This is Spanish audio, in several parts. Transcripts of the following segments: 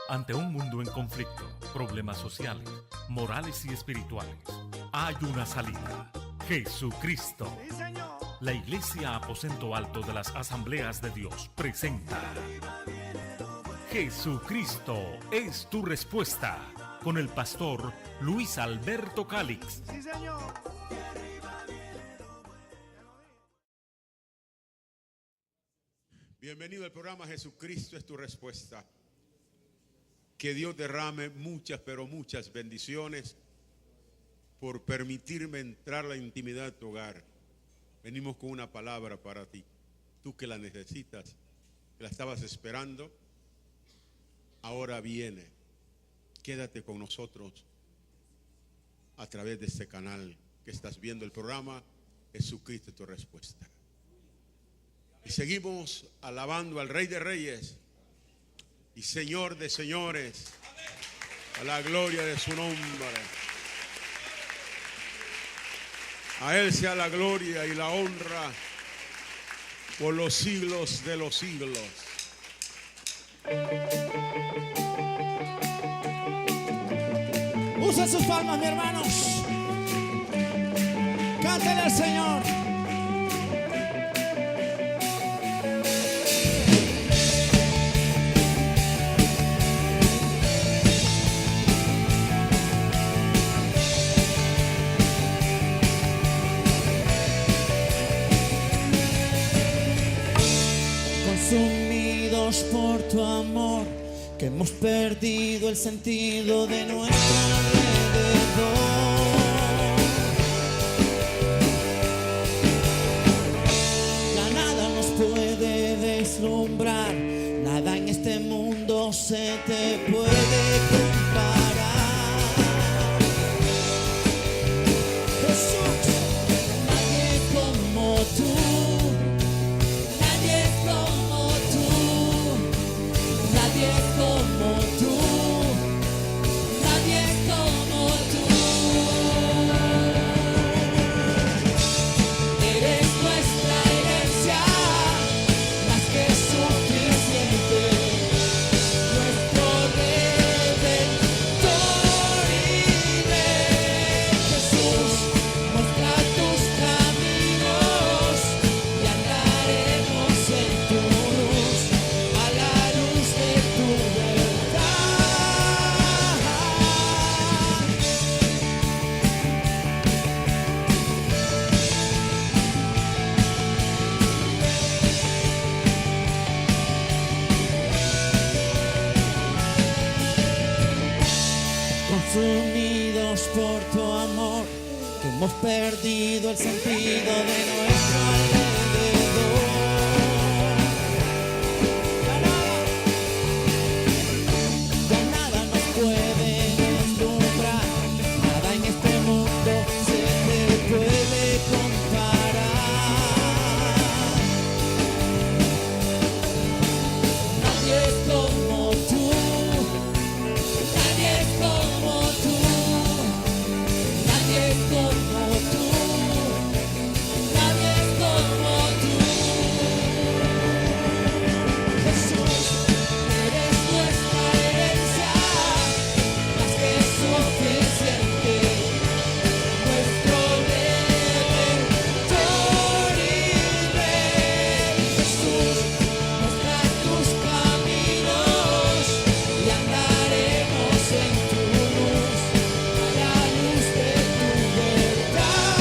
Ante un mundo en conflicto, problemas sociales, morales y espirituales, hay una salida: Jesucristo. Sí, Señor. La Iglesia Aposento Alto de las Asambleas de Dios presenta Jesucristo es tu respuesta, con el pastor Luis Alberto Calix. Sí, Señor. Bienvenido al programa Jesucristo es tu respuesta. Que Dios derrame muchas, pero muchas bendiciones por permitirme entrar a la intimidad de tu hogar. Venimos con una palabra para ti. Tú que la necesitas, que la estabas esperando, ahora viene. Quédate con nosotros a través de este canal que estás viendo, el programa Jesucristo es tu respuesta. Y seguimos alabando al Rey de Reyes y Señor de señores, a la gloria de su nombre. A Él sea la gloria y la honra por los siglos de los siglos. Usa sus palmas, mi hermanos. Cántale al Señor. Consumidos por tu amor, que hemos perdido el sentido de nuestro alrededor. Ya nada nos puede deslumbrar, nada en este mundo se te puede comparar. Jesús, nadie como tú. Nadie como tú, nadie como tú, nadie como tú. Eres nuestra herencia, más que suficiente, nuestro redentor y rey. Jesús, muestra tus caminos y andaremos en tu luz, a la luz de tu verdad. Consumidos por tu amor, que hemos perdido el sentido de nuestro alrededor. Ya nada nos puede deslumbrar, nada en este mundo se te puede comparar. Nadie es como tú, nadie es como tú, nadie es como tú, nadie es como tú. Jesús, eres nuestra herencia, más que suficiente, nuestro redentor y rey. Jesús, muestra tus caminos y andaremos en tu luz, a la luz de tu verdad.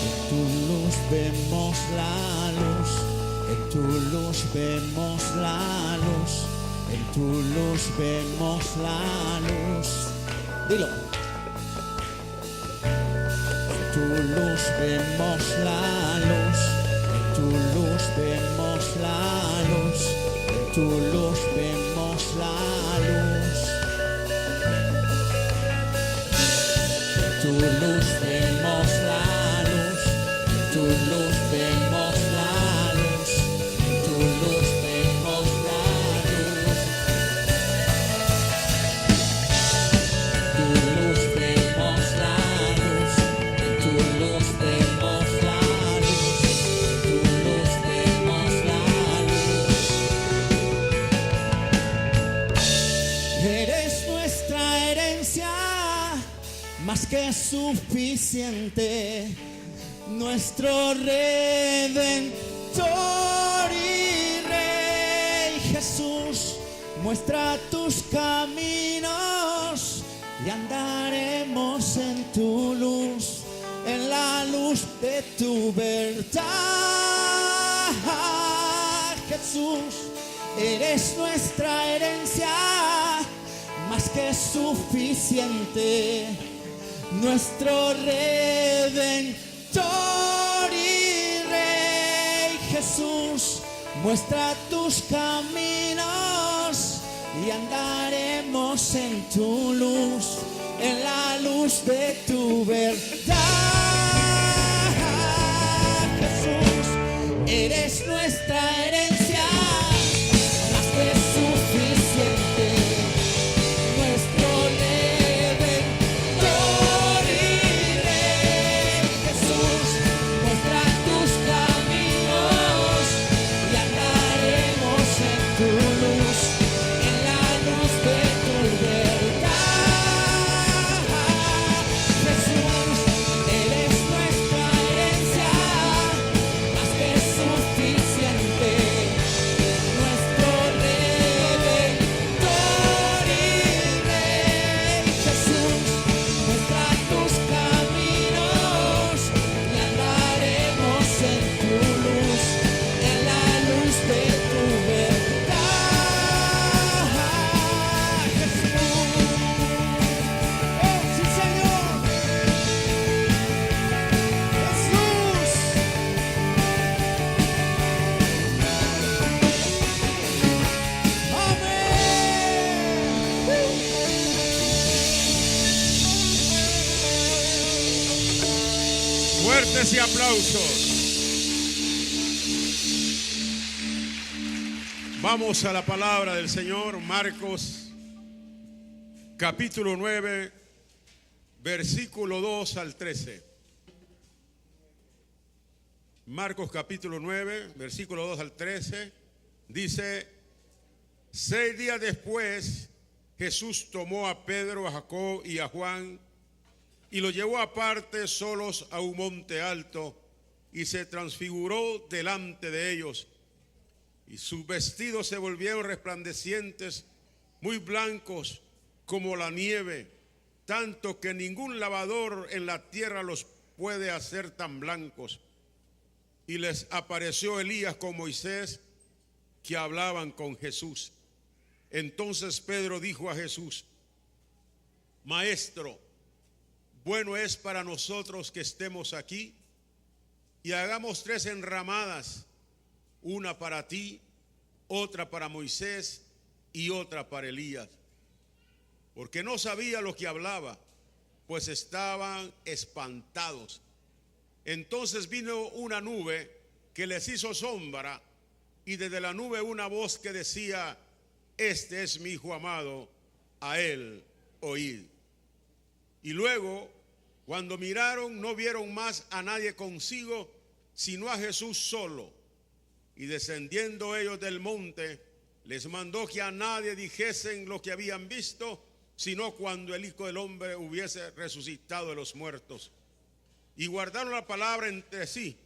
En tu luz vemos la luz, en tu luz vemos la luz, en tu luz vemos la luz. Dilo. En tu luz vemos la luz, en tu luz vemos la luz, en tu luz vemos la luz. En tu luz vemos la luz, en tu luz vemos la luz, en tu luz vemos la luz. En tu luz vemos la luz, en tu luz vemos la luz, en tu luz vemos la luz. que suficiente, nuestro Redentor y Rey Jesús. Muestra tus caminos y andaremos en tu luz, en la luz de tu verdad. Jesús, eres nuestra herencia, más que suficiente, nuestro Redentor y Rey Jesús. Muestra tus caminos y andaremos en tu luz, en la luz de tu verdad. Jesús, eres nuestra herencia, más que suficiente, nuestro Redentor y Rey Jesús. Muestra tus caminos y andaremos en tu luz, en la luz de tu verdad. Jesús, eres nuestra herencia, más que suficiente, nuestro Redentor y Rey Jesús. Muestra tus caminos y andaremos en tu luz, en la luz de tu verdad. Jesús, oh sí Señor, Jesús. Fuertes y aplausos. Vamos a la palabra del Señor, Marcos, capítulo 9, versículo 2 al 13. Marcos capítulo 9, versículo 2 al 13, dice: 6 días después, Jesús tomó a Pedro, a Jacob y a Juan y los llevó aparte solos a un monte alto y se transfiguró delante de ellos. Y sus vestidos se volvieron resplandecientes, muy blancos como la nieve, tanto que ningún lavador en la tierra los puede hacer tan blancos. Y les apareció Elías con Moisés, que hablaban con Jesús. Entonces Pedro dijo a Jesús: Maestro, bueno es para nosotros que estemos aquí y hagamos 3 enramadas, una para ti, otra para Moisés y otra para Elías. Porque no sabía lo que hablaba, pues estaban espantados. Entonces vino una nube que les hizo sombra, y desde la nube una voz que decía: Este es mi Hijo amado, a él oíd. Y luego, cuando miraron, no vieron más a nadie consigo, sino a Jesús solo. Y descendiendo ellos del monte, les mandó que a nadie dijesen lo que habían visto, sino cuando el Hijo del Hombre hubiese resucitado de los muertos. Y guardaron la palabra entre sí,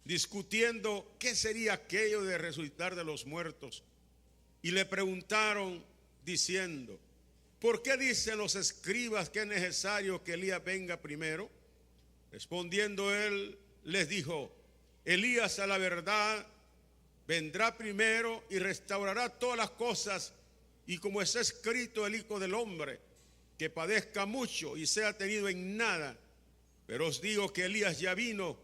discutiendo qué sería aquello de resucitar de los muertos. Y le preguntaron diciendo: ¿por qué dicen los escribas que es necesario que Elías venga primero? Respondiendo él, les dijo: Elías a la verdad vendrá primero y restaurará todas las cosas, y como está escrito, el Hijo del Hombre que padezca mucho y sea tenido en nada. Pero os digo que Elías ya vino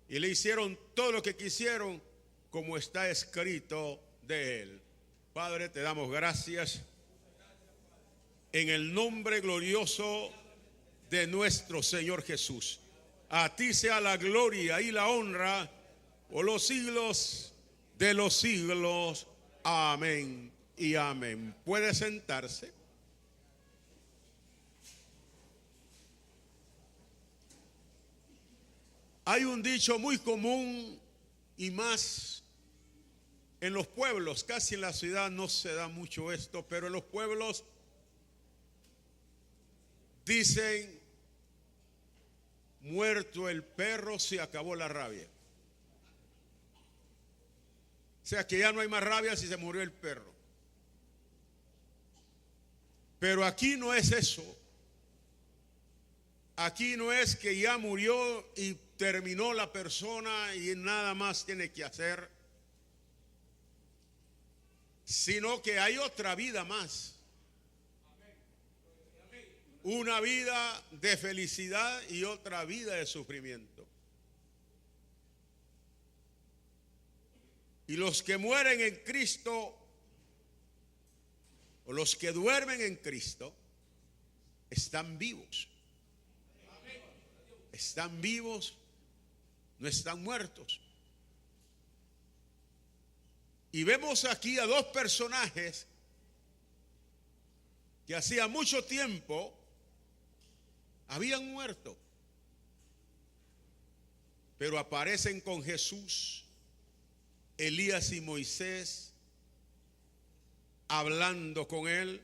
y le hicieron todo lo que quisieron, como está escrito de él. Padre, te damos gracias en el nombre glorioso de nuestro Señor Jesús. A ti sea la gloria y la honra por los siglos de los siglos. Amén y amén. Puede sentarse. Hay un dicho muy común, y más en los pueblos. Casi en la ciudad no se da mucho esto, pero en los pueblos dicen muerto el perro, se acabó la rabia. O sea que ya no hay más rabia si se murió el perro. Pero aquí no es eso. Aquí no es que ya murió y terminó la persona y nada más tiene que hacer, sino que hay otra vida más. Una vida de felicidad y otra vida de sufrimiento. Y los que mueren en Cristo, o los que duermen en Cristo, están vivos. Están vivos, no están muertos. Y vemos aquí a dos personajes que hacía mucho tiempo habían muerto, pero aparecen con Jesús, Elías y Moisés, hablando con él.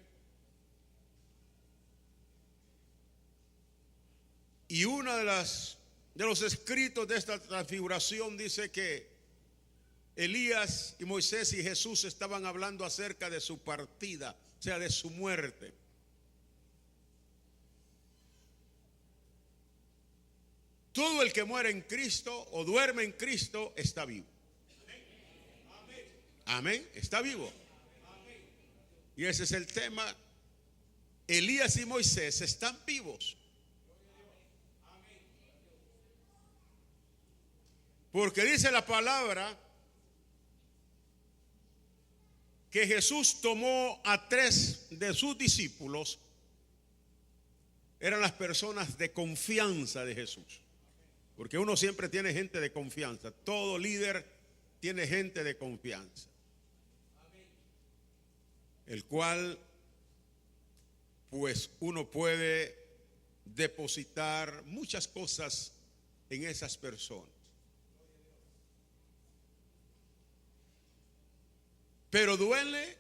Y uno de los escritos de esta transfiguración dice que Elías y Moisés y Jesús estaban hablando acerca de su partida, o sea, de su muerte. Todo el que muere en Cristo o duerme en Cristo está vivo. Amén, está vivo. Y ese es el tema. Elías y Moisés están vivos. Porque dice la palabra que Jesús tomó a 3 de sus discípulos. Eran las personas de confianza de Jesús. Porque uno siempre tiene gente de confianza. Todo líder tiene gente de confianza. El cual, pues, uno puede depositar muchas cosas en esas personas. Pero duele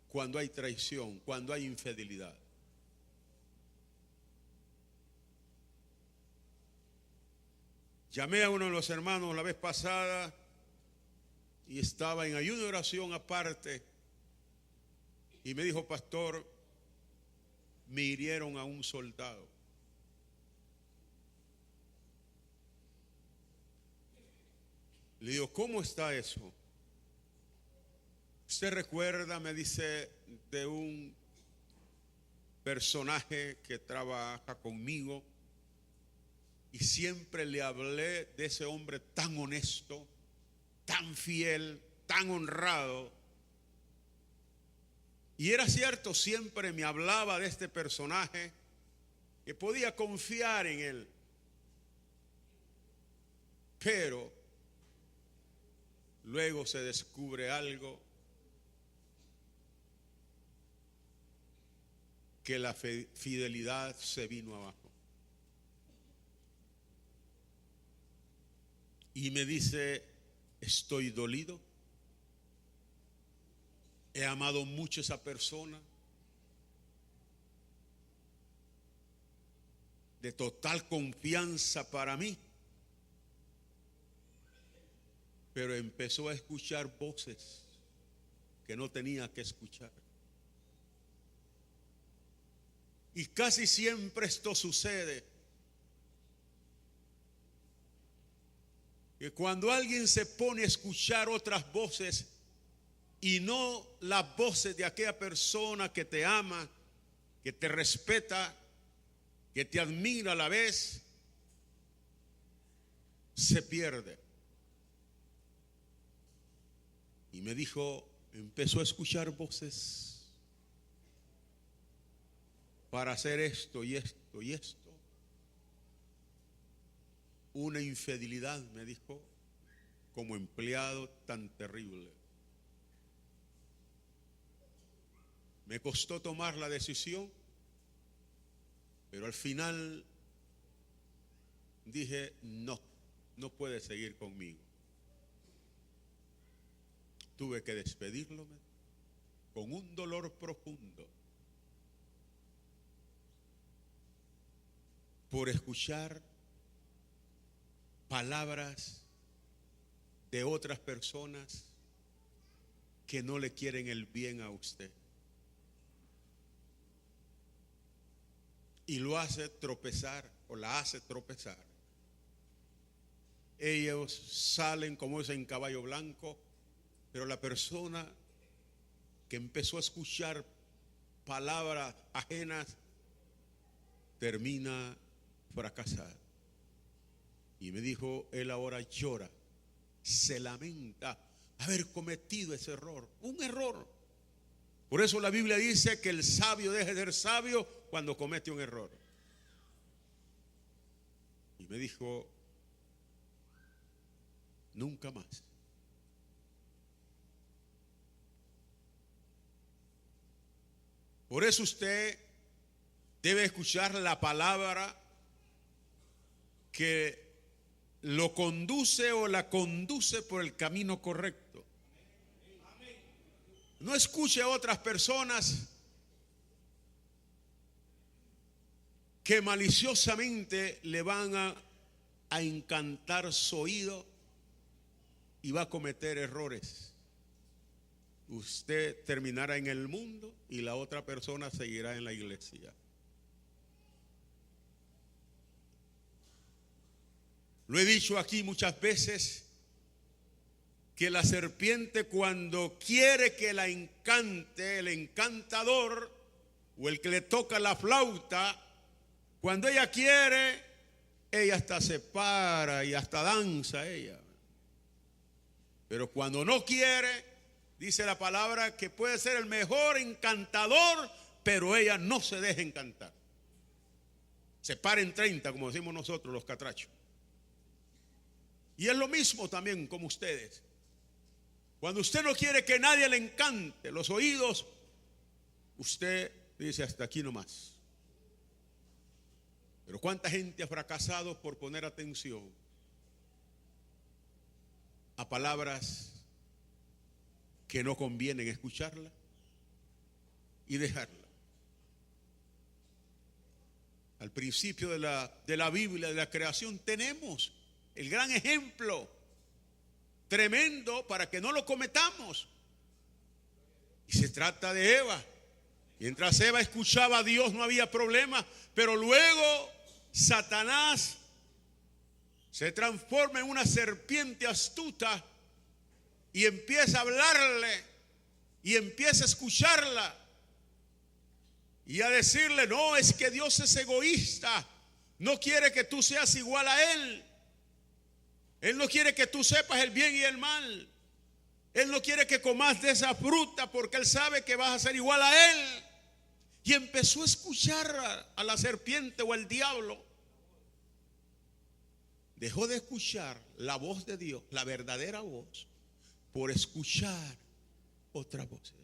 cuando hay traición, cuando hay infidelidad. Llamé a uno de los hermanos la vez pasada y estaba en ayuno de oración aparte y me dijo: pastor, me hirieron a un soldado. Le digo: ¿cómo está eso? ¿Usted recuerda, me dice, de un personaje que trabaja conmigo? Y siempre le hablé de ese hombre tan honesto, tan fiel, tan honrado. Y era cierto, siempre me hablaba de este personaje, que podía confiar en él. Pero luego se descubre algo, que la fidelidad se vino abajo. Y me dice: estoy dolido, he amado mucho a esa persona, de total confianza para mí, pero empezó a escuchar voces que no tenía que escuchar. Y casi siempre esto sucede, que cuando alguien se pone a escuchar otras voces y no las voces de aquella persona que te ama, que te respeta, que te admira a la vez, se pierde. Y me dijo, empezó a escuchar voces para hacer esto y esto y esto. Una infidelidad, me dijo, como empleado tan terrible. Me costó tomar la decisión, pero al final dije: no puede seguir conmigo. Tuve que despedirlo con un dolor profundo. por escuchar palabras de otras personas que no le quieren el bien a usted. Y lo hace tropezar o la hace tropezar. Ellos salen como es en caballo blanco, pero la persona que empezó a escuchar palabras ajenas termina fracasada. Y me dijo, él ahora llora, se lamenta haber cometido ese error, un error. Por eso la Biblia dice que el sabio deje de ser sabio cuando comete un error. Y me dijo, nunca más. Por eso usted debe escuchar la palabra que lo conduce o la conduce por el camino correcto. No escuche a otras personas que maliciosamente le van a encantar su oído y va a cometer errores. Usted terminará en el mundo y la otra persona seguirá en la iglesia. Lo he dicho aquí muchas veces, que la serpiente cuando quiere que la encante, el encantador o el que le toca la flauta, cuando ella quiere, ella hasta se para y hasta danza ella. Pero cuando no quiere, dice la palabra que puede ser el mejor encantador, pero ella no se deja encantar. Se para en 30, como decimos nosotros los catrachos. Y es lo mismo también como ustedes. Cuando usted no quiere que nadie le encante los oídos, usted dice hasta aquí nomás. Pero cuánta gente ha fracasado por poner atención a palabras que no convienen escucharla y dejarla. Al principio de la Biblia, de la creación, tenemos el gran ejemplo tremendo para que no lo cometamos. Y se trata de Eva. Mientras Eva escuchaba a Dios no había problema, pero luego Satanás se transforma en una serpiente astuta y empieza a hablarle y empieza a escucharla y a decirle, no, es que Dios es egoísta, no quiere que tú seas igual a Él. Él no quiere que tú sepas el bien y el mal. Él no quiere que comas de esa fruta porque Él sabe que vas a ser igual a Él. Y empezó a escuchar a la serpiente o al diablo. Dejó de escuchar la voz de Dios, la verdadera voz, por escuchar otra voz.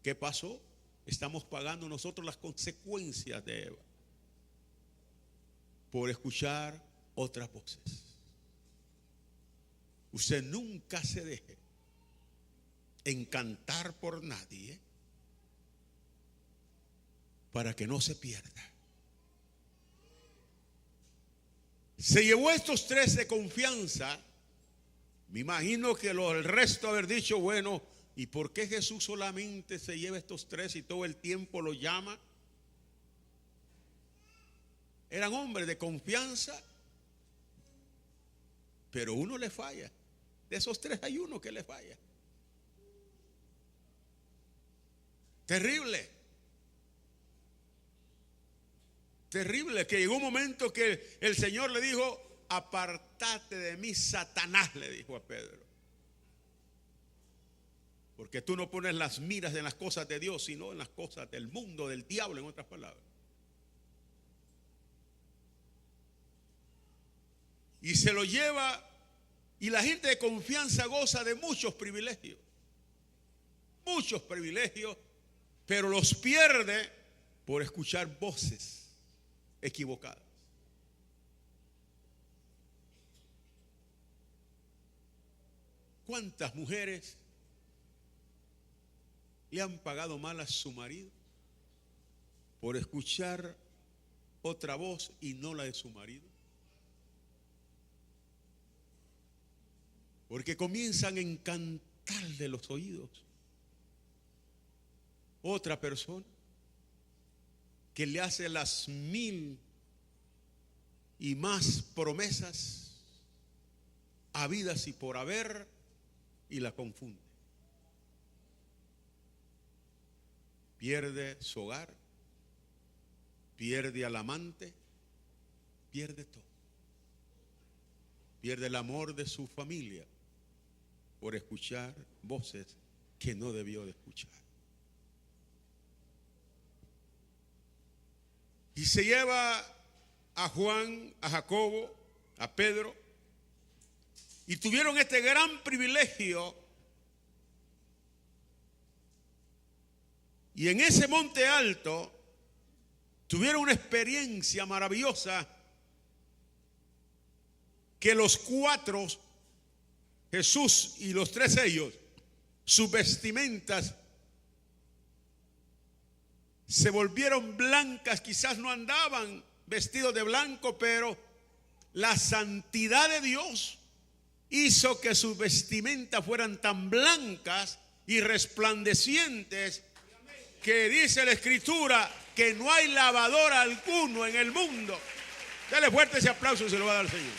¿Qué pasó? Estamos pagando nosotros las consecuencias de Eva por escuchar otras voces. Usted nunca se deje encantar por nadie para que no se pierda. Se llevó estos 3 de confianza. Me imagino que el resto haber dicho, bueno, ¿y por qué Jesús solamente se lleva estos 3 y todo el tiempo lo llama? Eran hombres de confianza, pero uno le falla. De esos 3 hay uno que le falla. Terrible. Terrible, que llegó un momento que el Señor le dijo, apartate de mí, Satanás, le dijo a Pedro. Porque tú no pones las miras en las cosas de Dios, sino en las cosas del mundo, del diablo, en otras palabras. Y se lo lleva, y la gente de confianza goza de muchos privilegios, pero los pierde por escuchar voces equivocadas. ¿Cuántas mujeres le han pagado mal a su marido por escuchar otra voz y no la de su marido? Porque comienzan a encantarle los oídos otra persona que le hace las 1000 y más promesas habidas y por haber, y la confunde. Pierde su hogar, pierde al amante, pierde todo. Pierde el amor de su familia por escuchar voces que no debió de escuchar. Y se lleva a Juan, a Jacobo, a Pedro, y tuvieron este gran privilegio. Y en ese monte alto tuvieron una experiencia maravillosa que los 4, Jesús y los 3 ellos, sus vestimentas se volvieron blancas. Quizás no andaban vestidos de blanco, pero la santidad de Dios hizo que sus vestimentas fueran tan blancas y resplandecientes que dice la Escritura que no hay lavador alguno en el mundo. Dale fuerte ese aplauso y se lo va a dar al Señor.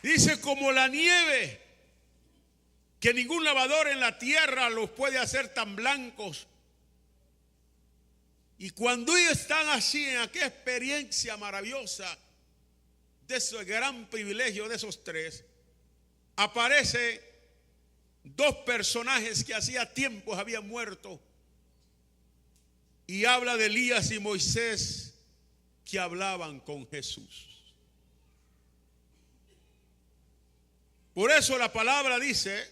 Dice como la nieve, que ningún lavador en la tierra los puede hacer tan blancos. Y cuando ellos están así en aquella experiencia maravillosa de ese gran privilegio de esos 3, aparece 2 personajes que hacía tiempos habían muerto, y habla de Elías y Moisés que hablaban con Jesús. Por eso la palabra dice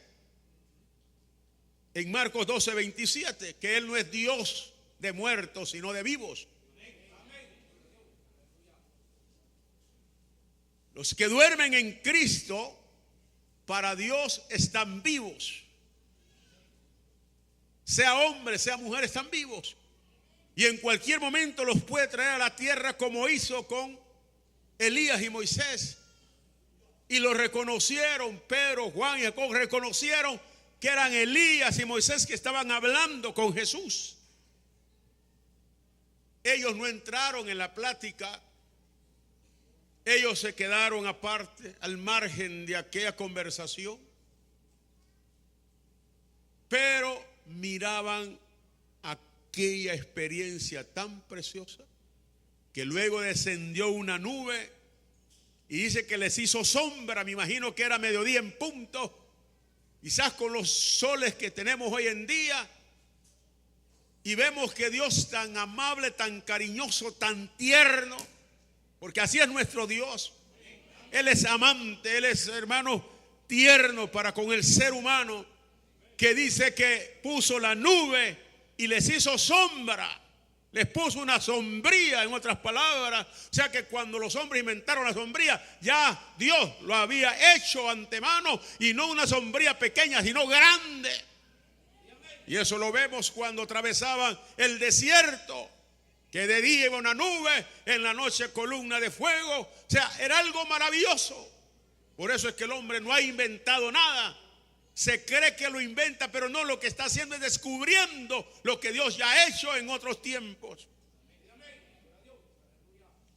en Marcos 12:27 que Él no es Dios de muertos sino de vivos. Los que duermen en Cristo para Dios están vivos. Sea hombre, sea mujer, están vivos. Y en cualquier momento los puede traer a la tierra, como hizo con Elías y Moisés. Y lo reconocieron, Pedro, Juan y Jacob reconocieron que eran Elías y Moisés que estaban hablando con Jesús. Ellos no entraron en la plática. Ellos se quedaron aparte, al margen de aquella conversación. Pero miraban aquella experiencia tan preciosa que luego descendió una nube y dice que les hizo sombra. Me imagino que era mediodía en punto. Quizás con los soles que tenemos hoy en día. Y vemos que Dios tan amable, tan cariñoso, tan tierno, porque así es nuestro Dios. Él es amante, Él es, hermano, tierno para con el ser humano, que dice que puso la nube y les hizo sombra. Les puso una sombría, en otras palabras. O sea que cuando los hombres inventaron la sombría, ya Dios lo había hecho antemano, y no una sombría pequeña, sino grande. Y eso lo vemos cuando atravesaban el desierto, que de día iba una nube, en la noche columna de fuego. O sea, era algo maravilloso. Por eso es que el hombre no ha inventado nada. Se cree que lo inventa, pero no, lo que está haciendo es descubriendo lo que Dios ya ha hecho en otros tiempos.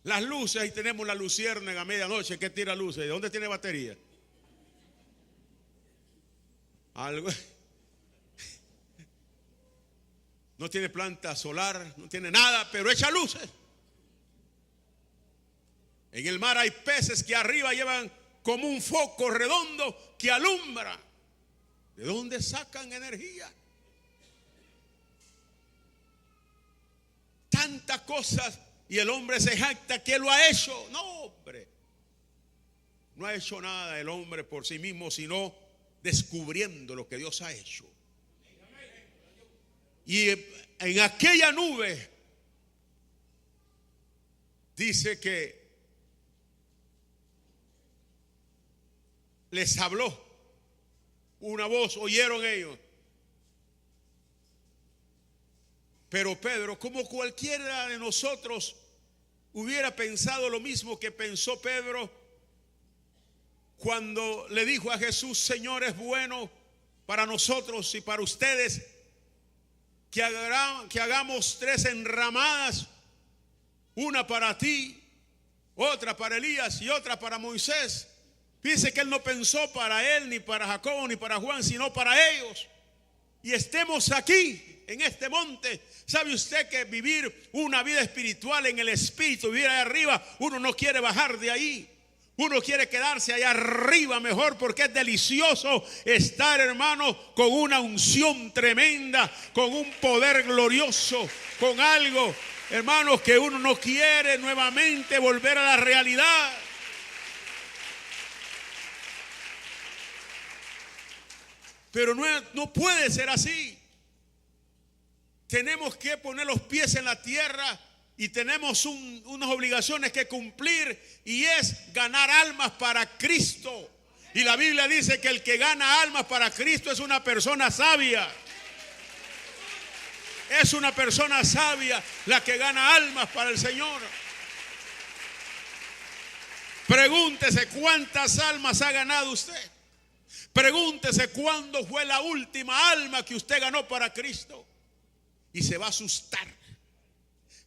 Las luces, ahí tenemos la luciérnaga a medianoche que tira luces. ¿De dónde tiene batería? Algo. No tiene planta solar, no tiene nada, pero echa luces. En el mar hay peces que arriba llevan como un foco redondo que alumbra. ¿De dónde sacan energía? Tantas cosas, y el hombre se jacta que lo ha hecho. No, hombre, no ha hecho nada el hombre por sí mismo, sino descubriendo lo que Dios ha hecho. Y en aquella nube dice que les habló una voz oyeron ellos. Pero Pedro, como cualquiera de nosotros hubiera pensado lo mismo que pensó Pedro cuando le dijo a Jesús: Señor, es bueno para nosotros y para ustedes que hagamos 3 enramadas, una para ti, otra para Elías y otra para Moisés. Dice que él no pensó para él, ni para Jacobo, ni para Juan, sino para ellos. Y estemos aquí en este monte. ¿Sabe usted que vivir una vida espiritual en el Espíritu, vivir ahí arriba, uno no quiere bajar de ahí? Uno quiere quedarse allá arriba mejor, porque es delicioso estar, hermano, con una unción tremenda, con un poder glorioso, con algo, hermanos, que uno no quiere nuevamente volver a la realidad. Pero no puede ser así. Tenemos que poner los pies en la tierra y tenemos unas obligaciones que cumplir, y es ganar almas para Cristo. Y la Biblia dice que el que gana almas para Cristo es una persona sabia. Es una persona sabia la que gana almas para el Señor. Pregúntese cuántas almas ha ganado usted. Pregúntese cuándo fue la última alma que usted ganó para Cristo. Y se va a asustar.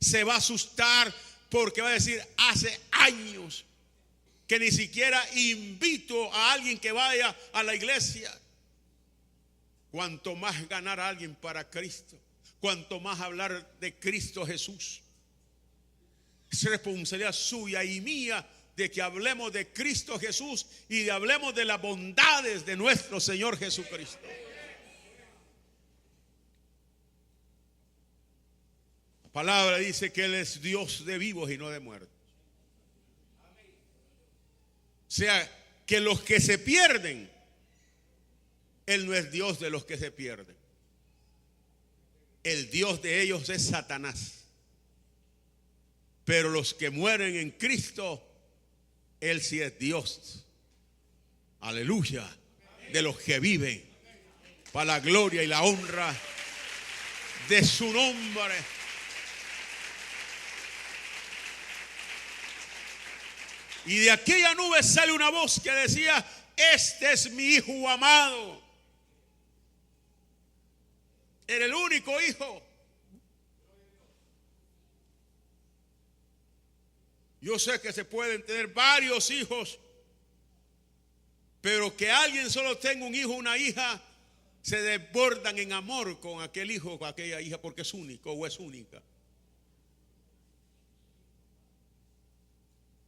Se va a asustar porque va a decir: hace años que ni siquiera invito a alguien que vaya a la iglesia. Cuanto más ganar a alguien para Cristo, cuanto más hablar de Cristo Jesús, es responsabilidad suya y mía de que hablemos de Cristo Jesús y de hablemos de las bondades de nuestro Señor Jesucristo. La palabra dice que Él es Dios de vivos y no de muertos. O sea, que los que se pierden, Él no es Dios de los que se pierden. El Dios de ellos es Satanás. Pero los que mueren en Cristo, Él sí es Dios. Aleluya. De los que viven para la gloria y la honra de su nombre. Y de aquella nube sale una voz que decía: este es mi hijo amado. Era el único hijo. Yo sé que se pueden tener varios hijos, pero que alguien solo tenga un hijo o una hija, se desbordan en amor con aquel hijo o con aquella hija, porque es único o es única.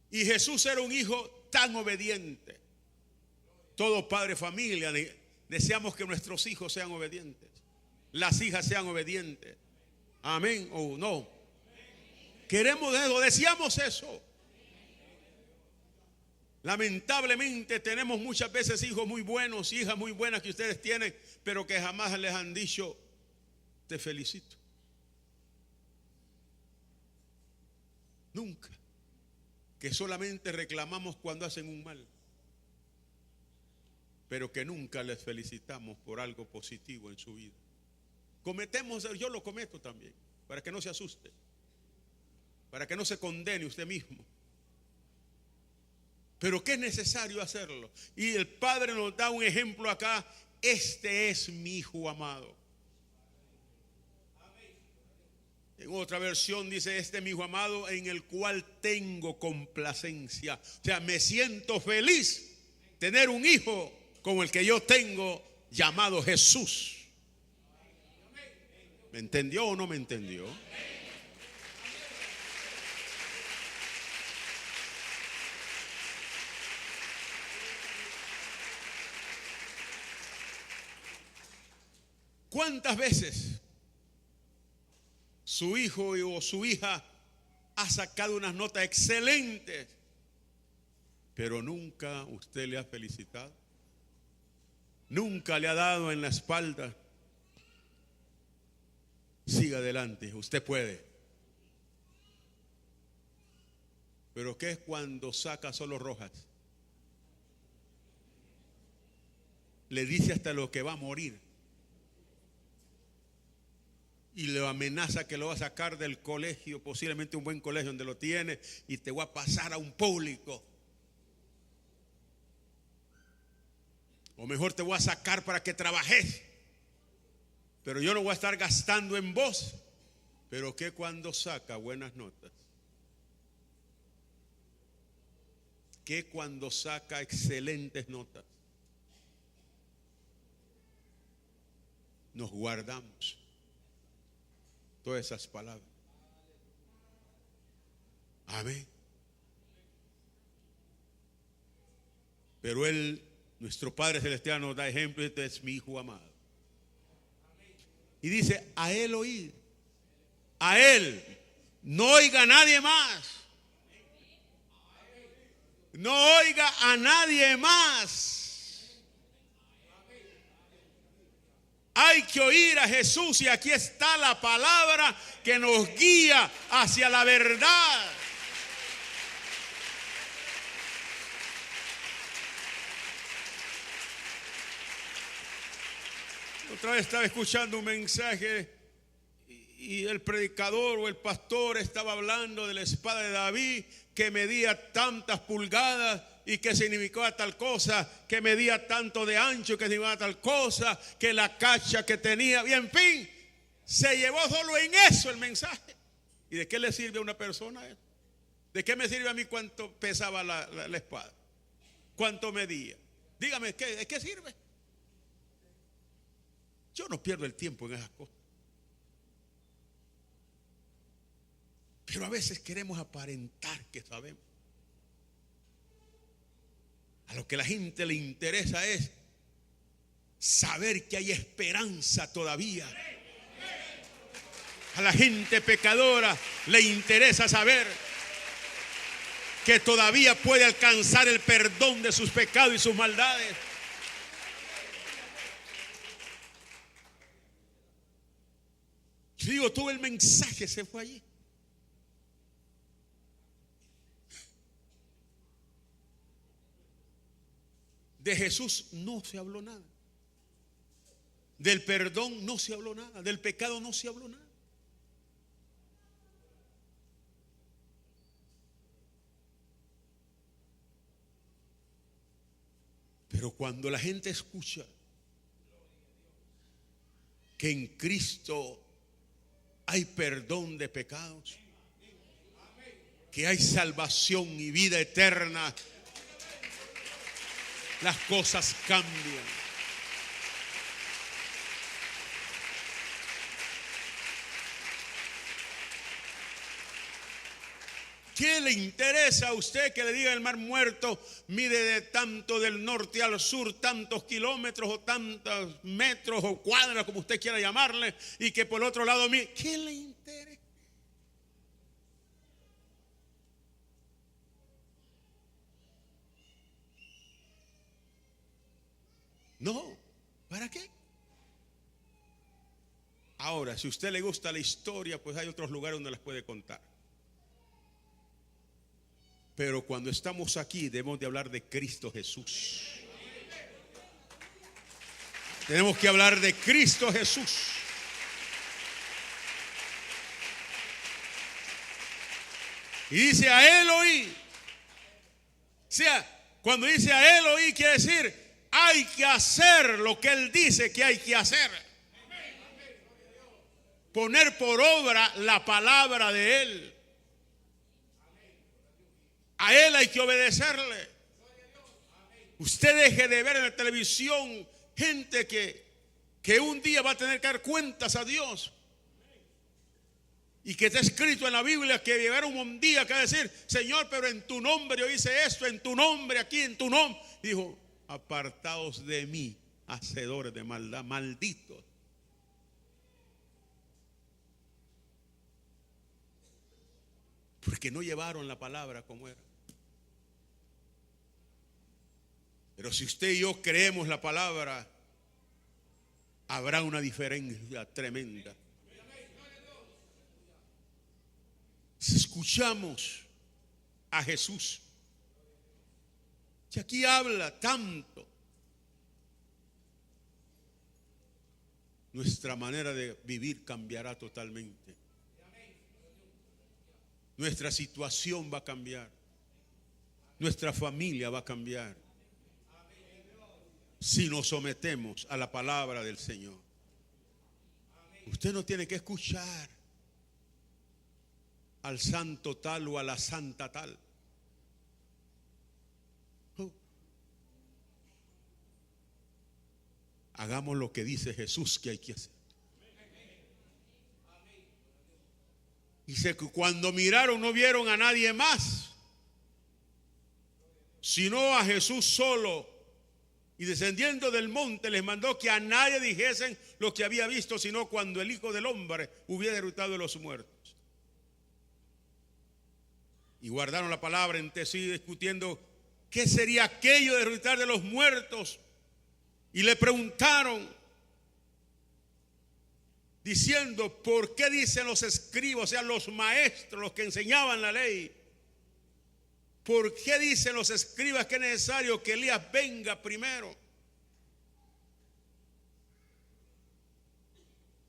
Y Jesús era un hijo tan obediente. Todo padre de familia deseamos que nuestros hijos sean obedientes, las hijas sean obedientes. Amén o no. Queremos eso, deseamos eso. Lamentablemente tenemos muchas veces hijos muy buenos, hijas muy buenas que ustedes tienen, pero que jamás les han dicho: te felicito. Nunca. Que solamente reclamamos cuando hacen un mal, pero que nunca les felicitamos por algo positivo en su vida. Cometemos, yo lo cometo también, para que no se asuste, para que no se condene usted mismo. Pero que es necesario hacerlo. Y el Padre nos da un ejemplo acá: este es mi hijo amado. En otra versión dice: este es mi hijo amado en el cual tengo complacencia. O sea, me siento feliz tener un hijo como el que yo tengo, llamado Jesús. ¿Me entendió o no me entendió? ¿Cuántas veces su hijo o su hija ha sacado unas notas excelentes, pero nunca usted le ha felicitado? Nunca le ha dado en la espalda: siga adelante, usted puede. Pero ¿qué es cuando saca solo rojas? le dice hasta lo que va a morir. Y le amenaza que lo va a sacar del colegio, posiblemente un buen colegio donde lo tiene, y te voy a pasar a un público. O mejor te voy a sacar para que trabajes. Pero yo no voy a estar gastando en vos. Pero que cuando saca buenas notas, que cuando saca excelentes notas, nos guardamos todas esas palabras. Amén. Pero Él, nuestro Padre Celestial, nos da ejemplo. Este es mi Hijo amado. Y dice, a Él oír. A Él. No oiga a nadie más. No oiga a nadie más. Hay que oír a Jesús, y aquí está la palabra que nos guía hacia la verdad. Otra vez estaba escuchando un mensaje y el predicador o el pastor estaba hablando de la espada de David, que medía tantas pulgadas y que significaba tal cosa, que medía tanto de ancho, que significaba tal cosa, que la cacha que tenía, y en fin, se llevó solo en eso el mensaje. ¿Y de qué le sirve a una persona eso? ¿De qué me sirve a mí cuánto pesaba la espada? ¿Cuánto medía? Dígame, ¿de qué sirve? Yo no pierdo el tiempo en esas cosas. Pero a veces queremos aparentar que sabemos. A lo que la gente le interesa es saber que hay esperanza todavía. A la gente pecadora le interesa saber que todavía puede alcanzar el perdón de sus pecados y sus maldades. Yo digo, todo el mensaje se fue allí. De Jesús no se habló nada. Del perdón no se habló nada. Del pecado no se habló nada. Pero cuando la gente escucha que en Cristo hay perdón de pecados, que hay salvación y vida eterna, las cosas cambian. ¿Qué le interesa a usted que le diga el mar muerto mide de tanto del norte al sur, tantos kilómetros o tantos metros o cuadras, como usted quiera llamarle, y que por el otro lado mide? ¿Qué le interesa? No, ¿para qué? Ahora, si a usted le gusta la historia, pues hay otros lugares donde las puede contar. Pero cuando estamos aquí debemos de hablar de Cristo Jesús. Tenemos que hablar de Cristo Jesús. Y dice a Él oí. O sea, cuando dice a Él oí, quiere decir hay que hacer lo que Él dice que hay que hacer. Poner por obra la palabra de Él. A Él hay que obedecerle. Usted deje de ver en la televisión gente que un día va a tener que dar cuentas a Dios. Y que está escrito en la Biblia que llegará un día que va a decir: Señor, pero en tu nombre yo hice esto, en tu nombre, aquí en tu nombre. Dijo: apartaos de mí, hacedores de maldad, malditos. Porque no llevaron la palabra como era. Pero si usted y yo creemos la palabra, habrá una diferencia tremenda. Si escuchamos a Jesús, que aquí habla tanto nuestra manera de vivir cambiará totalmente. Nuestra situación va a cambiar. Nuestra familia va a cambiar. Si nos sometemos a la palabra del Señor. Usted no tiene que escuchar al santo tal o a la santa tal. Hagamos lo que dice Jesús que hay que hacer. Dice que cuando miraron no vieron a nadie más, sino a Jesús solo. Y descendiendo del monte les mandó que a nadie dijesen lo que había visto, sino cuando el Hijo del Hombre hubiera derrotado de los muertos. Y guardaron la palabra entre sí, discutiendo qué sería aquello de resucitar de los muertos. Y le preguntaron, diciendo, ¿por qué dicen los escribas, o sea, los maestros, los que enseñaban la ley? ¿Por qué dicen los escribas que es necesario que Elías venga primero?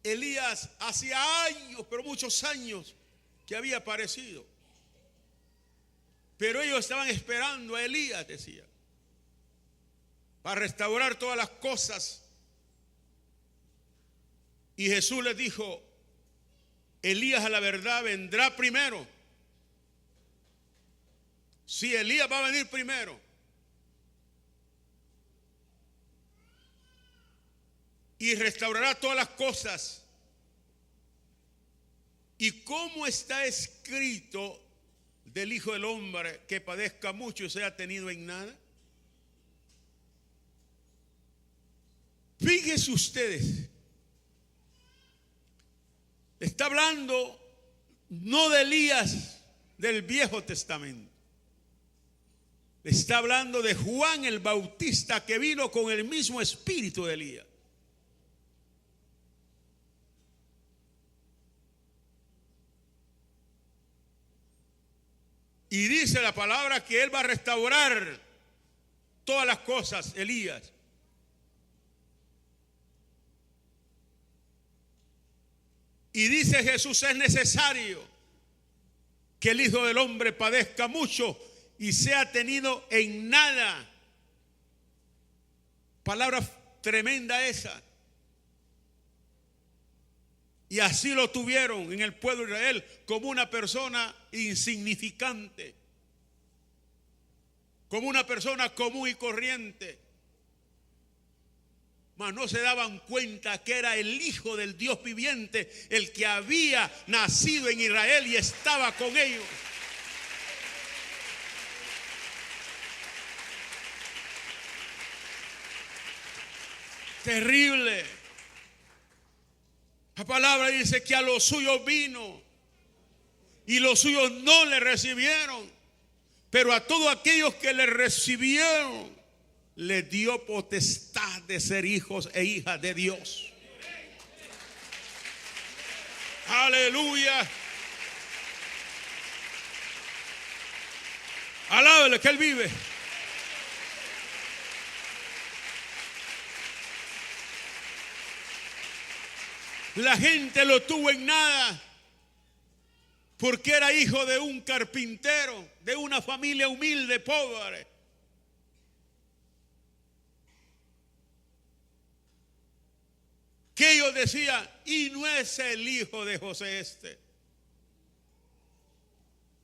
Elías hacía años, pero muchos años, que había aparecido. Pero ellos estaban esperando a Elías, decía, para restaurar todas las cosas. Y Jesús les dijo, Elías a la verdad vendrá primero. Sí, Elías va a venir primero. Y restaurará todas las cosas. ¿Y cómo está escrito del Hijo del Hombre que padezca mucho y sea tenido en nada? Fíjense ustedes, está hablando no de Elías del Viejo Testamento, está hablando de Juan el Bautista, que vino con el mismo espíritu de Elías. Y dice la palabra que él va a restaurar todas las cosas, Elías. Y dice Jesús, es necesario que el Hijo del Hombre padezca mucho y sea tenido en nada. Palabra tremenda esa. Y así lo tuvieron en el pueblo de Israel, como una persona insignificante, como una persona común y corriente. Mas no se daban cuenta que era el Hijo del Dios viviente, el que había nacido en Israel y estaba con ellos. Terrible. La palabra dice que a los suyos vino y los suyos no le recibieron, pero a todos aquellos que le recibieron le dio potestad de ser hijos e hijas de Dios. Aleluya. Alábele que Él vive. La gente lo tuvo en nada porque era hijo de un carpintero, de una familia humilde, pobre. Que ellos decían, y no es el hijo de José este,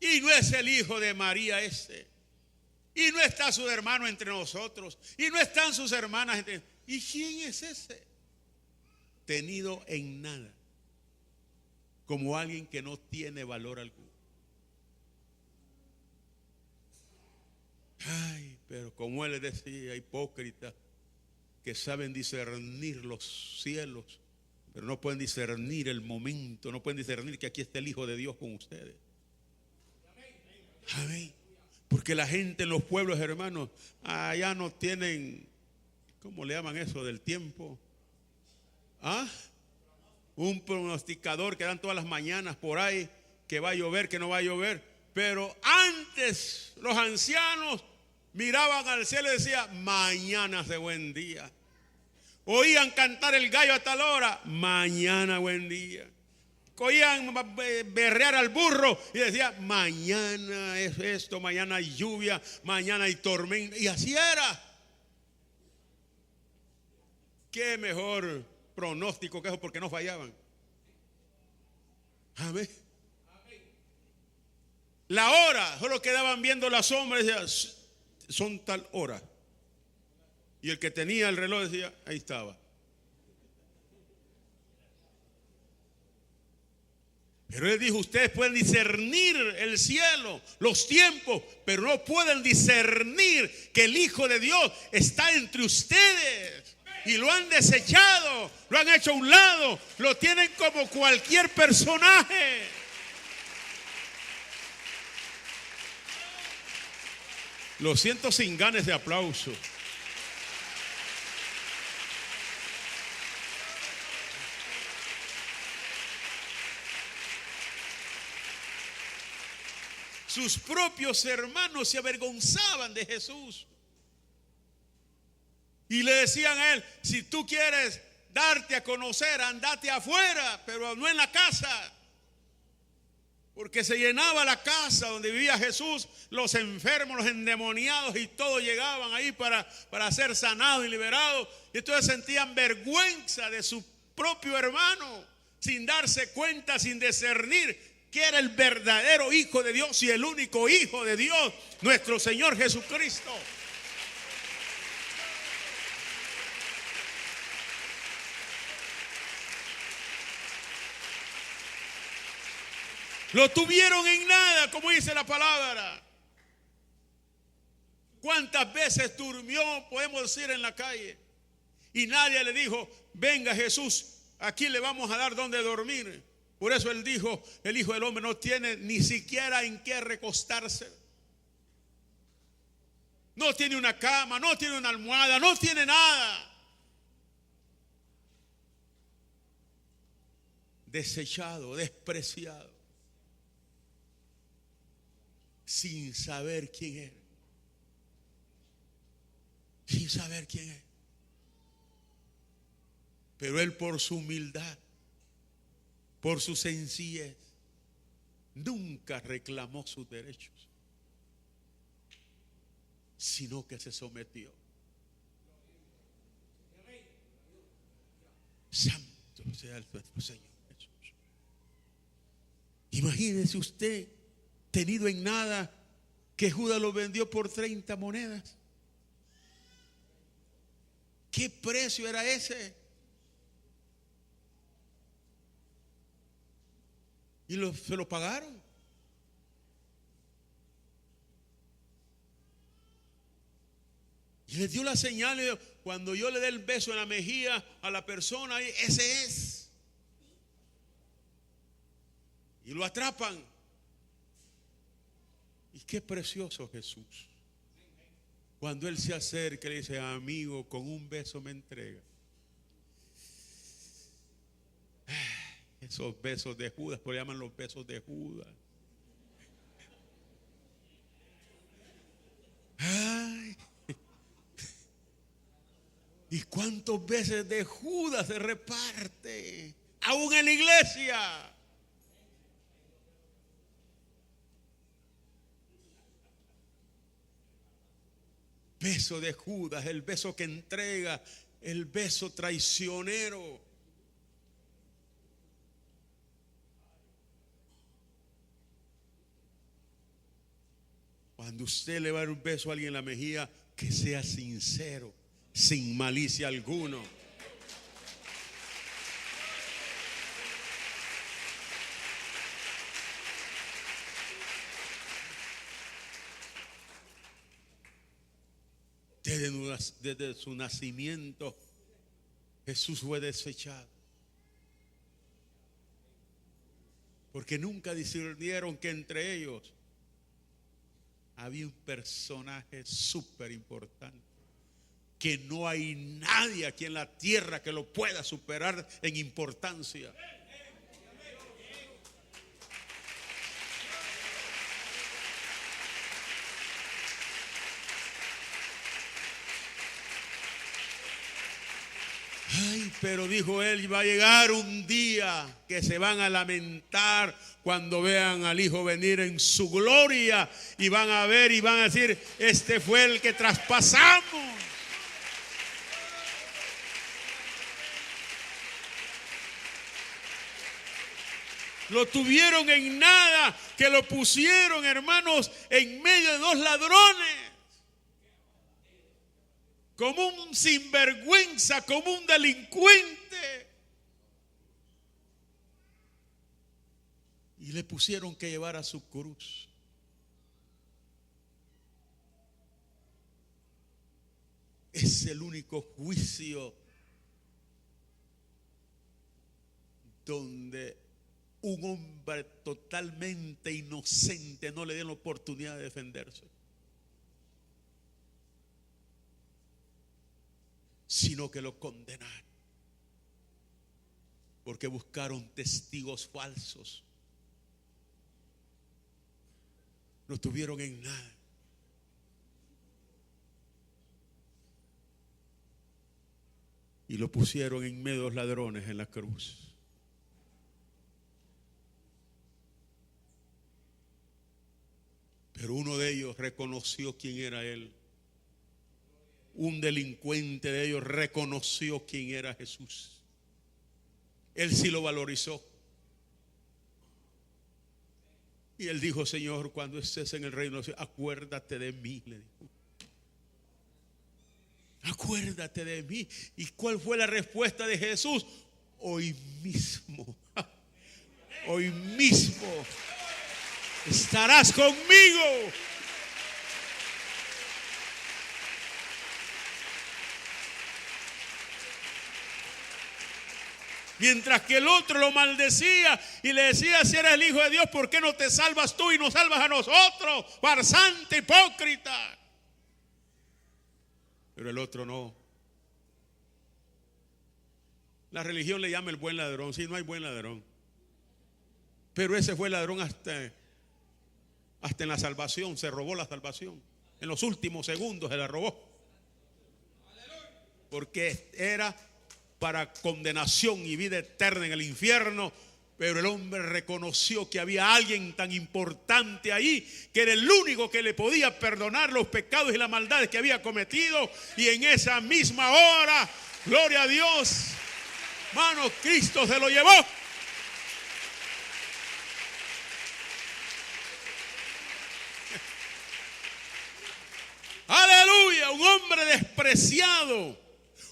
y no es el hijo de María este, y no está su hermano entre nosotros, y no están sus hermanas entre nosotros. ¿Y quién es ese? Tenido en nada, como alguien que no tiene valor alguno. Ay, pero como él les decía, hipócritas, que saben discernir los cielos, pero no pueden discernir el momento, no pueden discernir que aquí está el Hijo de Dios con ustedes. Amén. Porque la gente en los pueblos, hermanos, allá no tienen, ¿cómo le llaman eso del tiempo? Un pronosticador que dan todas las mañanas por ahí, que va a llover, que no va a llover. Pero antes los ancianos miraban al cielo y decían, mañana hace buen día. Oían cantar el gallo a tal hora, mañana buen día. Oían berrear al burro y decía, mañana es esto, mañana hay lluvia, mañana hay tormenta. Y así era. Qué mejor pronóstico que eso, porque no fallaban. Amén. La hora, solo quedaban viendo la sombra y decían, son tal hora. Y el que tenía el reloj decía, ahí estaba. Pero él dijo, ustedes pueden discernir el cielo, los tiempos, pero no pueden discernir que el Hijo de Dios está entre ustedes. Y lo han desechado, lo han hecho a un lado, lo tienen como cualquier personaje. Lo siento sin ganas de aplauso. Sus propios hermanos se avergonzaban de Jesús. Y le decían a él, si tú quieres darte a conocer, andate afuera, pero no en la casa. Porque se llenaba la casa donde vivía Jesús, los enfermos, los endemoniados y todos llegaban ahí para ser sanados y liberados. Y entonces sentían vergüenza de su propio hermano, sin darse cuenta, sin discernir que era el verdadero Hijo de Dios y el único Hijo de Dios, nuestro Señor Jesucristo. Lo tuvieron en nada, como dice la palabra. ¿Cuántas veces durmió, podemos decir, en la calle? Y nadie le dijo, venga Jesús, aquí le vamos a dar donde dormir. Por eso él dijo, el Hijo del Hombre no tiene ni siquiera en qué recostarse. No tiene una cama, no tiene una almohada, no tiene nada. Desechado, despreciado. Sin saber quién era. Sin saber quién es. Pero él por su humildad, por su sencillez, nunca reclamó sus derechos, sino que se sometió. Santo sea el Señor Jesús. Imagínese usted, tenido en nada, que Judas lo vendió por 30 monedas. ¿Qué precio era ese? Y se lo pagaron. Y les dio la señal. Y dijo, cuando yo le dé el beso en la mejilla a la persona, ese es. Y lo atrapan. Y qué precioso Jesús. Cuando Él se acerca y le dice, amigo, con un beso me entrega. Esos besos de Judas, por llaman los besos de Judas. Ay. ¿Y cuántos besos de Judas se reparte? Aún en la iglesia. Beso de Judas, el beso que entrega, el beso traicionero. Cuando usted le va a dar un beso a alguien en la mejilla, que sea sincero, sin malicia alguno. Desde su nacimiento, Jesús fue desechado. Porque nunca discernieron que entre ellos había un personaje súper importante, que no hay nadie aquí en la tierra que lo pueda superar en importancia. Pero dijo él, va a llegar un día que se van a lamentar cuando vean al Hijo venir en su gloria y van a ver y van a decir, este fue el que traspasamos. Lo tuvieron en nada, que lo pusieron, hermanos, en medio de dos ladrones. Como un sinvergüenza, como un delincuente. Y le pusieron que llevar a su cruz. Es el único juicio donde un hombre totalmente inocente no le den la oportunidad de defenderse, sino que lo condenaron porque buscaron testigos falsos. No tuvieron en nada. Y lo pusieron en medio de los ladrones en la cruz. Pero uno de ellos reconoció quién era él. Un delincuente de ellos reconoció quién era Jesús. Él sí lo valorizó. Y él dijo, Señor, cuando estés en el reino, acuérdate de mí, le dijo. Acuérdate de mí. ¿Y cuál fue la respuesta de Jesús? Hoy mismo. Hoy mismo estarás conmigo. Mientras que el otro lo maldecía y le decía, si eres el Hijo de Dios, ¿por qué no te salvas tú y nos salvas a nosotros? Farsante, hipócrita. Pero el otro no. La religión le llama el buen ladrón. Sí, no hay buen ladrón. Pero ese fue el ladrón hasta en la salvación. Se robó la salvación. En los últimos segundos se la robó. Porque era para condenación y vida eterna en el infierno. Pero el hombre reconoció que había alguien tan importante ahí, que era el único que le podía perdonar los pecados y las maldades que había cometido. Y en esa misma hora, gloria a Dios, hermano, Cristo se lo llevó. Aleluya, un hombre despreciado,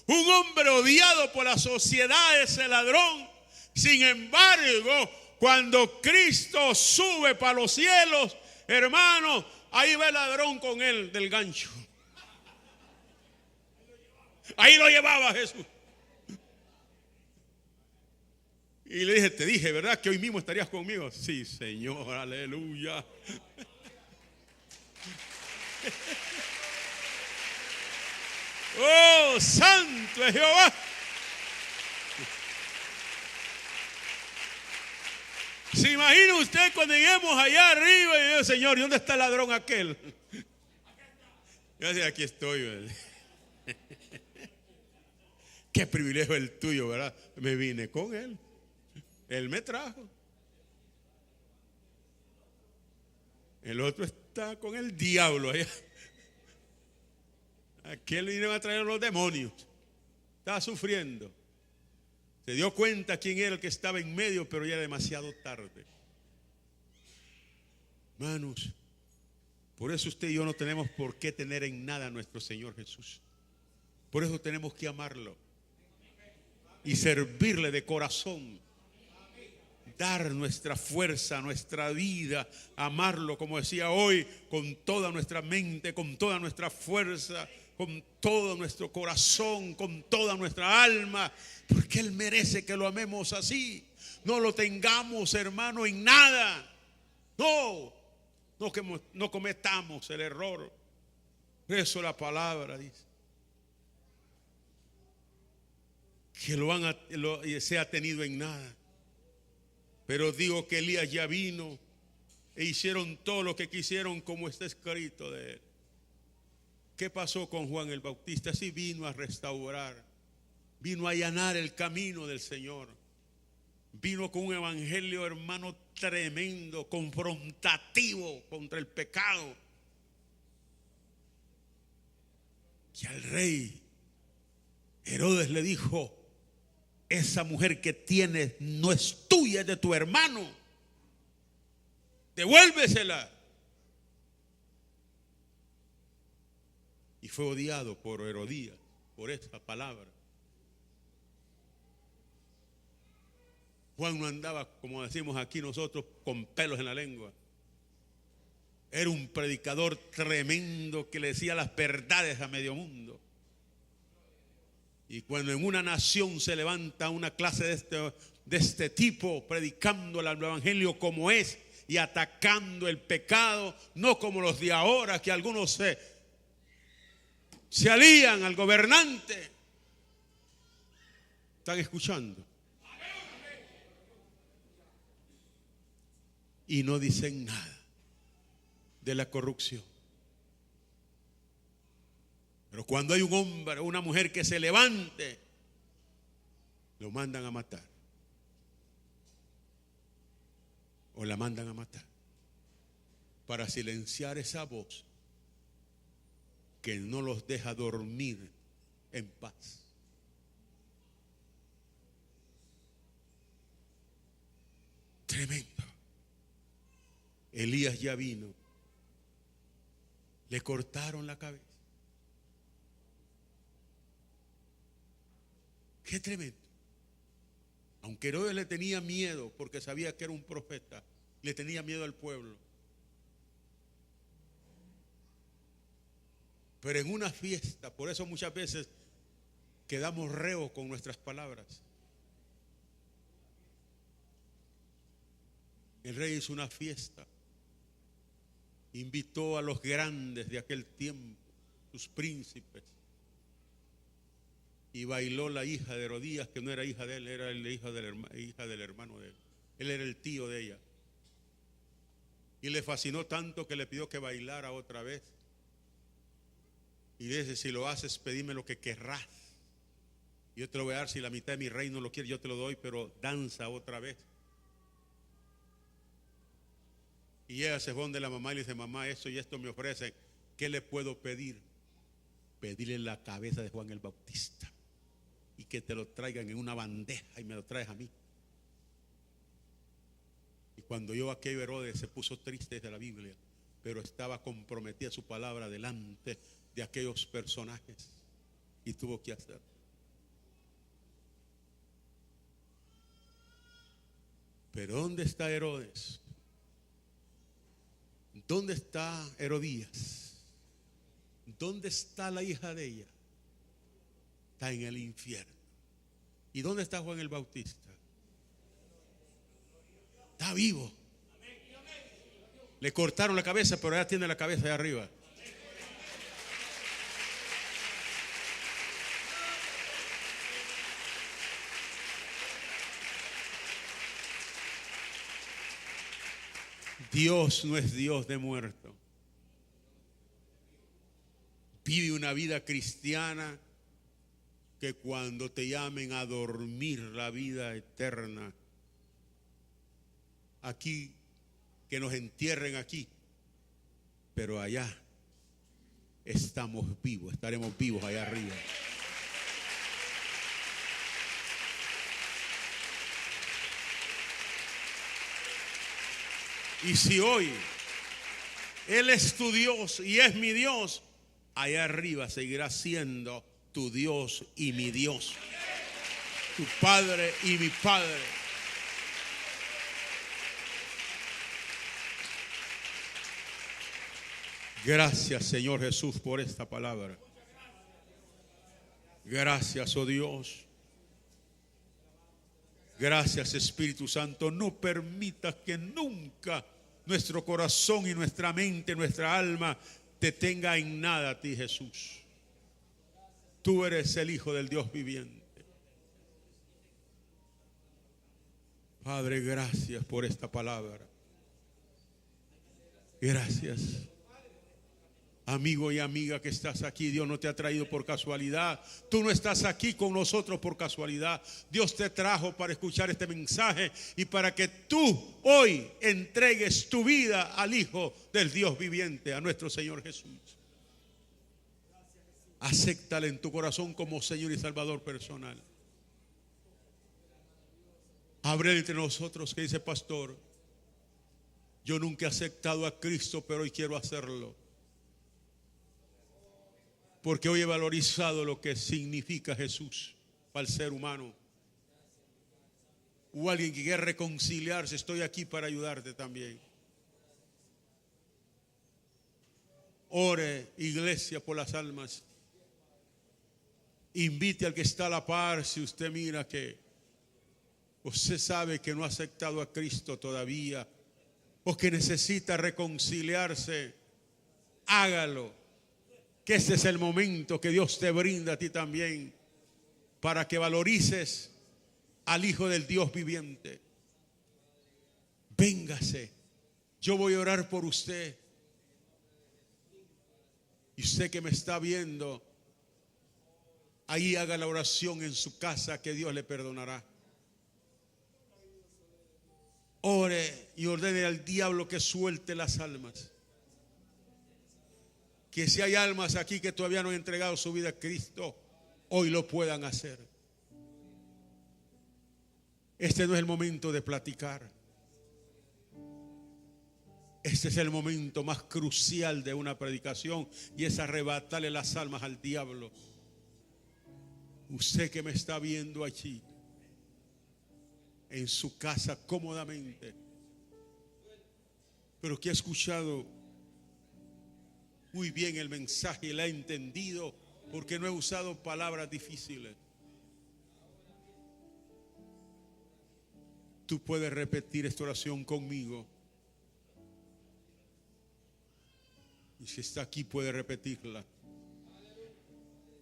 un hombre odiado por la sociedad, ese ladrón. Sin embargo, cuando Cristo sube para los cielos, hermano, ahí va el ladrón con él del gancho. Ahí lo llevaba Jesús. Y le dije, te dije, ¿verdad? Que hoy mismo estarías conmigo. Sí, Señor, aleluya. Oh, santo es Jehová. ¿Se imagina usted cuando lleguemos allá arriba y yo, Señor, ¿y dónde está el ladrón aquel? Yo decía, aquí estoy, ¿verdad? Qué privilegio el tuyo, ¿verdad? Me vine con él. Él me trajo. El otro está con el diablo allá. Aquel vinieron a traer a los demonios. Estaba sufriendo. Se dio cuenta quién era el que estaba en medio, pero ya era demasiado tarde. Hermanos, por eso usted y yo no tenemos por qué tener en nada a nuestro Señor Jesús. Por eso tenemos que amarlo y servirle de corazón. Dar nuestra fuerza, nuestra vida, amarlo, como decía hoy, con toda nuestra mente, con toda nuestra fuerza, con todo nuestro corazón, con toda nuestra alma, porque Él merece que lo amemos así. No lo tengamos, hermano, en nada. No cometamos el error. Eso la palabra dice. Que se ha tenido en nada. Pero digo que Elías ya vino e hicieron todo lo que quisieron, como está escrito de él. ¿Qué pasó con Juan el Bautista? Sí vino a restaurar Vino a allanar el camino del Señor. Vino con un evangelio, hermano, tremendo, confrontativo contra el pecado. Que al rey Herodes le dijo: esa mujer que tienes no es tuya, es de tu hermano. Devuélvesela. Y fue odiado por Herodías por esa palabra. Juan no andaba, como decimos aquí nosotros, con pelos en la lengua. Era un predicador tremendo que le decía las verdades a medio mundo. Y cuando en una nación se levanta una clase de este tipo, predicando el evangelio como es y atacando el pecado, no como los de ahora, que algunos se alían al gobernante. ¿Están escuchando? Y no dicen nada de la corrupción. Pero cuando hay un hombre o una mujer que se levante, lo mandan a matar. O la mandan a matar. Para silenciar esa voz que no los deja dormir en paz. Tremendo. Elías ya vino. Le cortaron la cabeza. Qué tremendo. Aunque Herodes le tenía miedo porque sabía que era un profeta, le tenía miedo al pueblo. Pero en una fiesta, por eso muchas veces quedamos reos con nuestras palabras. El rey hizo una fiesta. Invitó a los grandes de aquel tiempo, sus príncipes. Y bailó la hija de Herodías, que no era hija de él, era la hija del hermano de él. Él era el tío de ella. Y le fascinó tanto que le pidió que bailara otra vez. Y dice: si lo haces, pedime lo que querrás. Yo te lo voy a dar. Si la mitad de mi reino lo quiere, yo te lo doy, pero danza otra vez. Y ella se fue de la mamá y le dice: mamá, esto y esto me ofrecen. ¿Qué le puedo pedir? Pedirle la cabeza de Juan el Bautista. Y que te lo traigan en una bandeja y me lo traes a mí. Y cuando yo aquello, Herodes se puso triste desde la Biblia, pero estaba comprometida su palabra delante de aquellos personajes y tuvo que hacer. Pero ¿dónde está Herodes? ¿Dónde está Herodías? ¿Dónde está la hija de ella? Está en el infierno. ¿Y dónde está Juan el Bautista? Está vivo. Le cortaron la cabeza, pero ya tiene la cabeza de arriba. Dios no es Dios de muerto. Vive una vida cristiana que cuando te llamen a dormir la vida eterna, aquí, que nos entierren aquí, pero allá estamos vivos, estaremos vivos allá arriba. Y si hoy Él es tu Dios y es mi Dios, allá arriba seguirá siendo tu Dios y mi Dios, tu Padre y mi Padre. Gracias, Señor Jesús, por esta palabra. Gracias, oh Dios. Gracias, Espíritu Santo. No permitas que nunca nuestro corazón y nuestra mente, nuestra alma te tenga en nada a ti, Jesús. Tú eres el Hijo del Dios viviente. Padre, gracias por esta palabra. Gracias. Amigo y amiga que estás aquí, Dios no te ha traído por casualidad. Tú no estás aquí con nosotros por casualidad. Dios te trajo para escuchar este mensaje y para que tú hoy entregues tu vida al Hijo del Dios viviente, a nuestro Señor Jesús. Acéptale en tu corazón como Señor y Salvador personal. Abre entre nosotros que dice: pastor, yo nunca he aceptado a Cristo, pero hoy quiero hacerlo. Porque hoy he valorizado lo que significa Jesús para el ser humano. O alguien que quiere reconciliarse, estoy aquí para ayudarte también. Ore, iglesia, por las almas. Invite al que está a la par si usted mira que usted sabe que no ha aceptado a Cristo todavía o que necesita reconciliarse. Hágalo. Que este es el momento que Dios te brinda a ti también para que valorices al Hijo del Dios viviente. Véngase, yo voy a orar por usted. Y usted que me está viendo, ahí haga la oración en su casa, que Dios le perdonará. Ore y ordene al diablo que suelte las almas. Que si hay almas aquí que todavía no han entregado su vida a Cristo, hoy lo puedan hacer. Este no es el momento de platicar. Este es el momento más crucial de una predicación, y es arrebatarle las almas al diablo. Usted que me está viendo allí, en su casa cómodamente, pero que ha escuchado muy bien el mensaje y la ha entendido, porque no he usado palabras difíciles. Tú puedes repetir esta oración conmigo. Y si está aquí puede repetirla.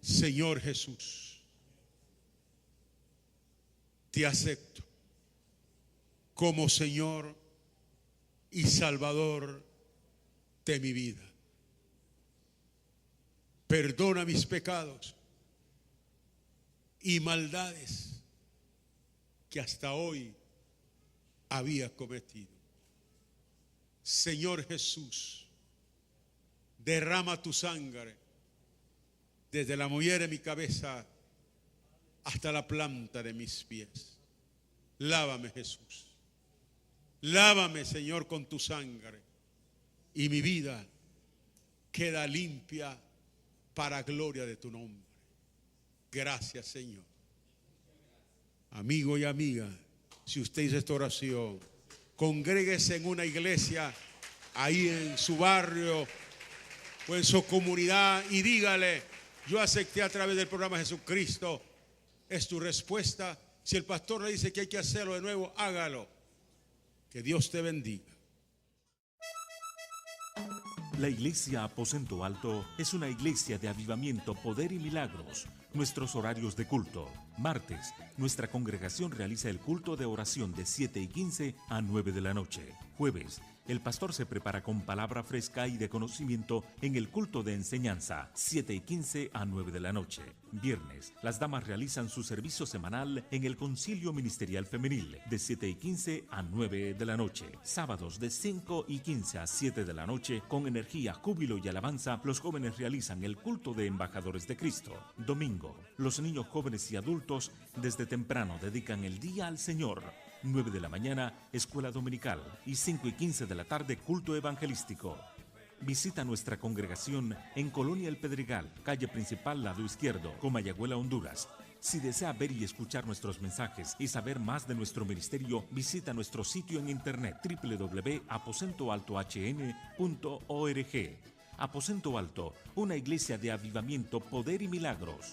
Señor Jesús, te acepto como Señor y Salvador de mi vida. Perdona mis pecados y maldades que hasta hoy había cometido. Señor Jesús, derrama tu sangre desde la mollera de mi cabeza hasta la planta de mis pies. Lávame, Jesús. Lávame, Señor, con tu sangre, y mi vida queda limpia para gloria de tu nombre. Gracias, Señor. Amigo y amiga, si usted hizo esta oración, congréguese en una iglesia, ahí en su barrio o en su comunidad, y dígale: yo acepté a través del programa Jesucristo. Es tu respuesta. Si el pastor le dice que hay que hacerlo de nuevo, hágalo. Que Dios te bendiga. La Iglesia Aposento Alto es una iglesia de avivamiento, poder y milagros. Nuestros horarios de culto. Martes, nuestra congregación realiza el culto de oración de 7:15 a 9 de la noche. Jueves, el pastor se prepara con palabra fresca y de conocimiento en el culto de enseñanza, 7:15 a 9 de la noche. Viernes, las damas realizan su servicio semanal en el Concilio Ministerial Femenil, de 7:15 a 9 de la noche. Sábados, de 5:15 a 7 de la noche, con energía, júbilo y alabanza, los jóvenes realizan el culto de embajadores de Cristo. Domingo, los niños, jóvenes y adultos desde temprano dedican el día al Señor. 9 de la mañana, escuela dominical, y 5:15 de la tarde, culto evangelístico. Visita nuestra congregación en Colonia El Pedregal, calle principal, lado izquierdo, Comayagüela, Honduras. Si desea ver y escuchar nuestros mensajes y saber más de nuestro ministerio, visita nuestro sitio en internet www.aposentoaltohn.org. Aposento Alto, una iglesia de avivamiento, poder y milagros.